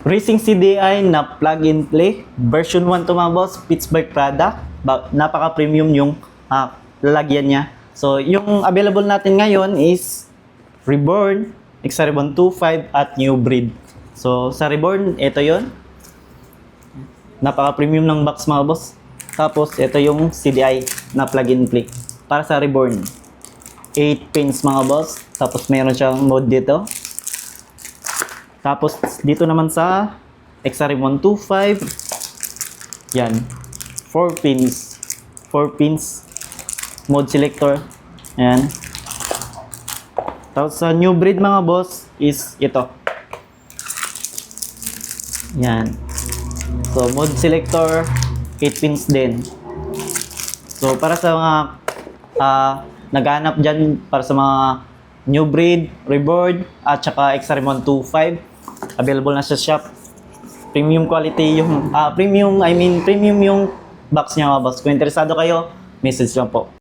Racing CDI na plug and play. Version 1 to mga boss. Pittsburgh product. Napaka-premium yung lalagyan niya. So, yung available natin ngayon is Reborn, Exaribon 2.5 at New Breed. So, sa Reborn, ito yon. Napaka-premium ng box mga boss. Tapos, ito yung CDI na plug and play. Para sa Reborn. 8 pins mga boss. Tapos, meron siyang mode dito. Tapos, dito naman sa Exaribon 2.5, yan, 4 pins. 4 pins. Mode selector. Ayan. Tapos sa New Breed mga boss is ito. Yan. So, mode selector, 8 pins din. So, para sa mga naghanap dyan, para sa mga New Breed, Reborn, at saka Exaribon 2.5, available na sa shop. Premium quality yung, premium yung box niya mga boss. Kung interesado kayo, message lang po.